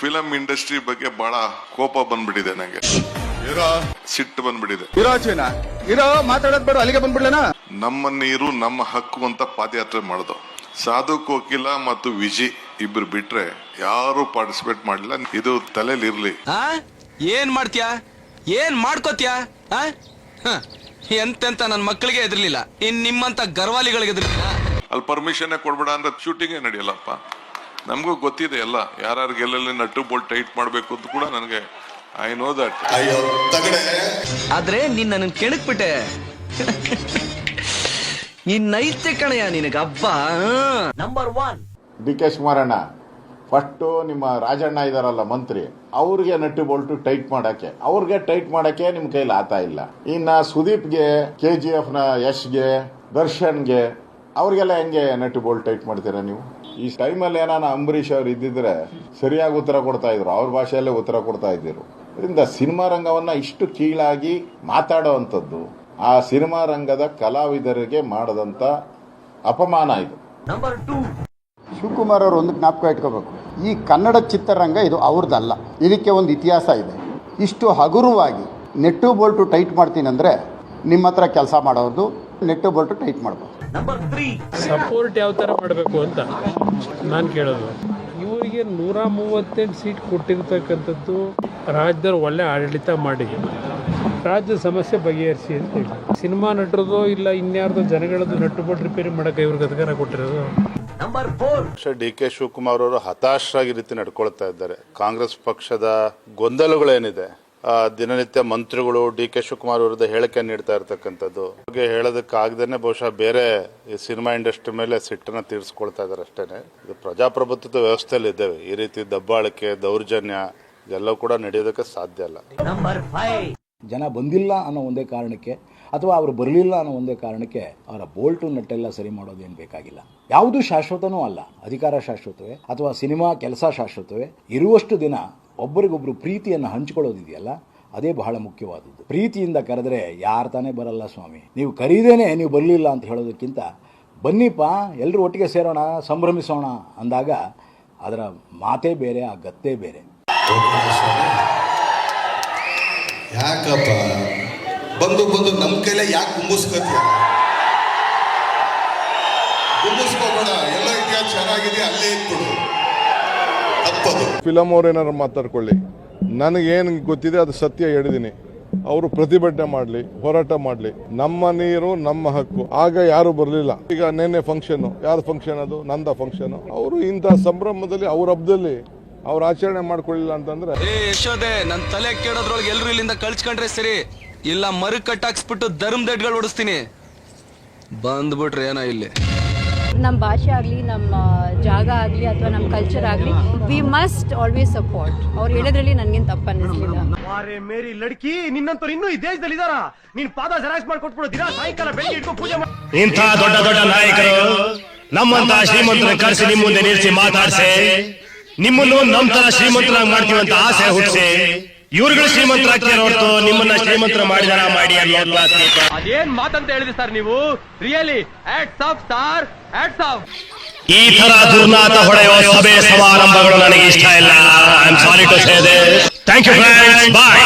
Film industry ಬಗ್ಗೆ ಬಹಳ ಕೋಪ ಬಂದ್ಬಿಟ್ಟಿದೆ ನಂಗೆ, ಸಿಟ್ಟು ಬಂದ್ಬಿಟ್ಟಿದೆ. ಮಾತಾಡೋದ್ ಬೇಡ, ಅಲ್ಲಿಗೆ ಬಂದ್ಬಿಡ್ಲೇನಾ. ನಮ್ಮ ನೀರು ನಮ್ಮ ಹಕ್ಕು ಅಂತ ಪಾದಯಾತ್ರೆ ಮಾಡೋದು. ಸಾಧು ಕೋಕಿಲ ಮತ್ತು ವಿಜಿ ಇಬ್ರು ಬಿಟ್ರೆ ಯಾರು ಪಾರ್ಟಿಸಿಪೇಟ್ ಮಾಡಿಲ್ಲ. ಇದು ತಲೆಯಲ್ಲಿ ಇರ್ಲಿ. ಏನ್ ಮಾಡ್ತೀಯಾ, ಏನ್ ಮಾಡ್ಕೋತ್ಯಾ? ಎಂತೆಂತ ನನ್ನ ಮಕ್ಕಳಿಗೆ ಎದುರ್ಲಿಲ್ಲ, ಇನ್ ನಿಮ್ಮಂತ ಗರ್ವಾಲಿಗಳಿಗೆ ಎದುರ್ಲಿಲ್ಲ. ಅಲ್ಲಿ ಪರ್ಮಿಷನ್ ಕೊಡ್ಬೇಡ ಅಂದ್ರೆ ಶೂಟಿಂಗೇ ನಡೆಯಲ್ಲಪ್ಪ. ನಮಗೂ ಗೊತ್ತಿದೆ ಎಲ್ಲ, ಯಾರ್ಯಾರಿಗೆ ಎಲ್ಲೆಲ್ಲಿ ನಟ್ಟು ಬೋಲ್ಟ್ ಟೈಟ್ ಮಾಡ್ಬೇಕು ಅಂತ ಕೂಡ ನನಗೆ ಐ ನೋ ದಟ್. ಆದ್ರೆ ನೀನ್ ನನ್ನ ಕೆಣಕ್ಬಿಟ್ಟೆ. ಇನ್ನೈತೆ ಕಣಯ್ಯ ನಿನಗ ಹಬ್ಬ. ನಂಬರ್ 1 ಡಿ ಕೆ ಶಿವಕುಮಾರಣ್ಣ, ಫಸ್ಟು ನಿಮ್ಮ ರಾಜಣ್ಣ ಇದಾರಲ್ಲ ಮಂತ್ರಿ, ಅವ್ರಿಗೆ ನಟ್ಟು ಬೋಲ್ಟು ಟೈಟ್ ಮಾಡಕ್ಕೆ, ಅವ್ರಿಗೆ ಟೈಟ್ ಮಾಡಕ್ಕೆ ನಿಮ್ ಕೈಲಿ ಆತ ಇಲ್ಲ. ಇನ್ನ ಸುದೀಪ್ಗೆ, KGF ನ ಯಶ್ಗೆ, ದರ್ಶನ್ಗೆ, ಅವ್ರಿಗೆಲ್ಲ ಹೆಂಗೆ ನಟ್ಟು ಬೋಲ್ಟ್ ಟೈಟ್ ಮಾಡ್ತೀರಾ ನೀವು? ಈ ಟೈಮಲ್ಲಿ ಏನಾನ ಅಂಬರೀಷ್ ಅವ್ರು ಇದ್ದಿದ್ರೆ ಸರಿಯಾಗಿ ಉತ್ತರ ಕೊಡ್ತಾ ಇದ್ರು, ಅವ್ರ ಭಾಷೆಯಲ್ಲೇ ಉತ್ತರ ಕೊಡ್ತಾ ಇದ್ದಿರು. ಇದರಿಂದ ಸಿನಿಮಾ ರಂಗವನ್ನ ಇಷ್ಟು ಕೀಳಾಗಿ ಮಾತಾಡುವಂಥದ್ದು ಆ ಸಿನಿಮಾ ರಂಗದ ಕಲಾವಿದರಿಗೆ ಮಾಡದಂತ ಅಪಮಾನ ಇದು. ನಂಬರ್ 2 ಶಿವಕುಮಾರ್ ಅವರು ಒಂದು ಜ್ಞಾಪಕ ಇಟ್ಕೋಬೇಕು, ಈ ಕನ್ನಡ ಚಿತ್ರರಂಗ ಇದು ಅವ್ರದ್ದಲ್ಲ, ಇದಕ್ಕೆ ಒಂದು ಇತಿಹಾಸ ಇದೆ. ಇಷ್ಟು ಹಗುರವಾಗಿ ನೆಟ್ಟು ಬೋಲ್ಟು ಟೈಟ್ ಮಾಡ್ತೀನಿ ಅಂದರೆ ನಿಮ್ಮ ಹತ್ರ ಕೆಲಸ ಮಾಡೋದು ನೆಟ್ಟು ಬೋಲ್ಟು ಟೈಟ್ ಮಾಡ್ಬೋದು. ನಂಬರ್ 3 ಸಪೋರ್ಟ್ ಯಾವ ಥರ ಮಾಡಬೇಕು ಅಂತ ನಾನು ಕೇಳೋದು. ಇವರಿಗೆ 138 ಸೀಟ್ ಕೊಟ್ಟಿರ್ತಕ್ಕಂಥದ್ದು ರಾಜ್ಯದಲ್ಲಿ ಒಳ್ಳೆ ಆಡಳಿತ ಮಾಡಿ ರಾಜ್ಯದ ಸಮಸ್ಯೆ ಬಗೆಹರಿಸಿ ಅಂತ ಹೇಳಿ, ಸಿನಿಮಾ ನಟರದೋ ಇಲ್ಲ ಇನ್ಯಾರ್ದೋ ಜನಗಳದ್ದು ನಟ್ಟು ಬೋಲ್ಟ್ ರಿಪೇರಿ ಮಾಡೋಕೆ ಇವ್ರಿಗೆ ಅಧಿಕಾರ ಕೊಟ್ಟಿರೋದು. ನಂಬರ್ 4 ಡಿ ಕೆ ಶಿವಕುಮಾರ್ ಅವರು ಹತಾಶರಾಗಿ ರೀತಿ ನಡ್ಕೊಳ್ತಾ ಇದ್ದಾರೆ. ಕಾಂಗ್ರೆಸ್ ಪಕ್ಷದ ಗೊಂದಲಗಳೇನಿದೆ, ದಿನನಿತ್ಯ ಮಂತ್ರಿಗಳು ಡಿ ಕೆ ಶಿವಕುಮಾರ್ ವಿರುದ್ಧ ಹೇಳಿಕೆ ನೀಡ್ತಾ ಇರ್ತಕ್ಕಂಥದ್ದು ಬಗ್ಗೆ ಹೇಳೋದಕ್ಕಾಗದೇನೆ ಬಹುಶಃ ಬೇರೆ ಈ ಸಿನಿಮಾ ಇಂಡಸ್ಟ್ರಿ ಮೇಲೆ ಸಿಟ್ಟನ್ನು ತೀರಿಸ್ಕೊಳ್ತಾ ಇದ್ದಾರೆ ಅಷ್ಟೇನೆ. ಇದು ಪ್ರಜಾಪ್ರಭುತ್ವದ ವ್ಯವಸ್ಥೆಯಲ್ಲಿ ಇದ್ದೇವೆ, ಈ ರೀತಿ ದಬ್ಬಾಳಿಕೆ, ದೌರ್ಜನ್ಯ ಇದೆಲ್ಲವೂ ಕೂಡ ನಡೆಯೋದಕ್ಕೆ ಸಾಧ್ಯ ಇಲ್ಲ. ನಂಬರ್ 5 ಜನ ಬಂದಿಲ್ಲ ಅನ್ನೋ ಒಂದೇ ಕಾರಣಕ್ಕೆ ಅಥವಾ ಅವರು ಬರಲಿಲ್ಲ ಅನ್ನೋ ಒಂದೇ ಕಾರಣಕ್ಕೆ ಅವರ ಬೋಲ್ಟು ನಟ್ಟೆಲ್ಲ ಸರಿ ಮಾಡೋದೇನು ಬೇಕಾಗಿಲ್ಲ. ಯಾವುದು ಶಾಶ್ವತನೂ ಅಲ್ಲ, ಅಧಿಕಾರ ಶಾಶ್ವತವೇ ಅಥವಾ ಸಿನಿಮಾ ಕೆಲಸ ಶಾಶ್ವತವೇ. ಇರುವಷ್ಟು ದಿನ ಒಬ್ಬರಿಗೊಬ್ರು ಪ್ರೀತಿಯನ್ನು ಹಂಚ್ಕೊಳ್ಳೋದಿದೆಯಲ್ಲ, ಅದೇ ಬಹಳ ಮುಖ್ಯವಾದದ್ದು. ಪ್ರೀತಿಯಿಂದ ಕರೆದ್ರೆ ಯಾರು ತಾನೇ ಬರಲ್ಲ ಸ್ವಾಮಿ. ನೀವು ಕರೀದೇನೆ ನೀವು ಬರಲಿಲ್ಲ ಅಂತ ಹೇಳೋದಕ್ಕಿಂತ ಬನ್ನಿಪ್ಪ ಎಲ್ಲರೂ ಒಟ್ಟಿಗೆ ಸೇರೋಣ, ಸಂಭ್ರಮಿಸೋಣ ಅಂದಾಗ ಅದರ ಮಾತೇ ಬೇರೆ, ಆ ಗತ್ತೇ ಬೇರೆ. ಯಾಕಪ್ಪ ಬಂದು ನಮ್ಮ ಕೈಲೇ ಯಾಕೆ ಗುಂಬಿಸ್ಕೋತೀಯ? ಗುಂಬಿಸ್ಕೋಬೇಡ, ಎಲ್ಲ ಇತಿಹಾಸ ಚೆನ್ನಾಗಿದೆ, ಅಲ್ಲೇ ಇಟ್ಬಿಡು. ತಪ್ಪದು. ಫಿಲಂ ಅವ್ರೇನಾರು ಮಾತಾಡ್ಕೊಳ್ಳಿ, ನನಗೇನು ಗೊತ್ತಿದೆ ಅದು ಸತ್ಯ ಹೇಳಿದೀನಿ. ಅವರು ಪ್ರತಿಭಟನೆ ಮಾಡಲಿ, ಹೋರಾಟ ಮಾಡಲಿ, ನಮ್ಮ ನೀರು ನಮ್ಮ ಹಕ್ಕು. ಆಗ ಯಾರು ಬರಲಿಲ್ಲ. ಈಗ ನೆನ್ನೆ ಫಂಕ್ಷನ್, ಯಾರ ಫಂಕ್ಷನ್ ಅದು? ನಂದ ಫಂಕ್ಷನ್. ಅವರು ಇಂಥ ಸಂಭ್ರಮದಲ್ಲಿ ಅವ್ರ ಹಬ್ಬದಲ್ಲಿ ಅವ್ರು ಆಚರಣೆ ಮಾಡ್ಕೊಳ್ಳಿಲ್ಲ ಅಂತಂದ್ರೆ ಯಶೋದೆ, ನನ್ ತಲೆ ಕೇಳೋದ್ರೊಳಗೆ ಎಲ್ರು ಇಲ್ಲಿಂದ ಕಳ್ಸ್ಕೊಂಡ್ರೆ ಸರಿ, ಇಲ್ಲ ಮರು ಕಟ್ಟಾಕ್ಸ್ಬಿಟ್ಟು ಧರ್ಮದಡ್ಗಳು ಓಡಿಸ್ತೀನಿ. ಬಂದ್ಬಿಟ್ರೆ ಏನೋ ಇಲ್ಲಿ ನಮ್ಮ ಭಾಷೆ ಆಗಲಿ, ನಮ್ಮ ಜಾಗ ಆಗಲಿ ಅಥವಾ ನಮ್ಮ ಕಲ್ಚರ್ ಆಗಲಿ, ವಿ ಮಸ್ಟ್ ಆಲ್ವೇಸ್ ಸಪೋರ್ಟ್. ಅವ್ರು ಹೇಳೋದ್ರಲ್ಲಿ ನನಗೇನು ತಪ್ಪು ಅನ್ನಿಸ್ಲಿಲ್ಲ. ಮೇರಿ ಲಡ್ಕಿ, ನಿನ್ನಂತವ್ರು ಇನ್ನೂ ಈ ದೇಶದಲ್ಲಿ ಇದಾರ? ನೀನ್ ಪಾದ ಜೆರಾಕ್ಸ್ ಮಾಡ್ಕೊಟ್ಬಿಡು, ದಿನ ಸಾಯಂಕಾಲ ಬೆಳಿಗ್ಗೆ ಇಟ್ಕೊಂಡು ಪೂಜೆ ಮಾಡಿ. ಇಂಥ ದೊಡ್ಡ ದೊಡ್ಡ ನಾಯಕರು ನಮ್ಮಂತ ಶ್ರೀಮಂತರ ಕರೆಸಿ ನಿಮ್ಮ ಮುಂದೆ ನಿಲ್ಲಿಸಿ ಮಾತಾಡ್ಸೆ, ನಿಮ್ಮನ್ನು ನಮ್ ತರ ಶ್ರೀಮಂತರಾಗಿ ಮಾಡ್ತೀವಂತ ಆಸೆ ಹುಟ್ಟಿಸಿ ಇವ್ರುಗಳು ಶ್ರೀಮಂತರಾಗ್ತೀರ ಹೊರತು ನಿಮ್ಮನ್ನ ಶ್ರೀಮಂತರ ಮಾಡಿದಾರ ಮಾಡಿ ಅದೇನ್ ಮಾತಂತ ಹೇಳಿದ್ರಿ ಸರ್ ನೀವು? Really hats off star, hats off. ಈ ತರ ದುರ್ನಾತ ಹೊಡೆಯುವ ಸಭೆ ಸಮಾರಂಭಗಳು ನನಗೆ ಇಷ್ಟ ಇಲ್ಲ. I am sorry to say this. Thank you friends, bye.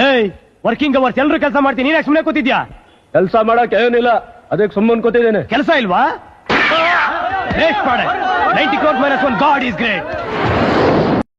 ಏಯ್, ವರ್ಕಿಂಗ್ ಅವರ್ಸ್ ಎಲ್ಲರೂ ಕೆಲಸ ಮಾಡ್ತೀನಿ, ನೀನ್ ಸುಮ್ಮನೆ ಕೂತಿದ್ಯಾ? ಕೆಲಸ ಮಾಡಕ್ ಏನಿಲ್ಲ, ಅದಕ್ಕೆ ಸುಮ್ಮನೆ ಕೂತಿದ್ದೇನೆ. ಕೆಲಸ ಇಲ್ವಾ? 90 crores minus 1, God is great.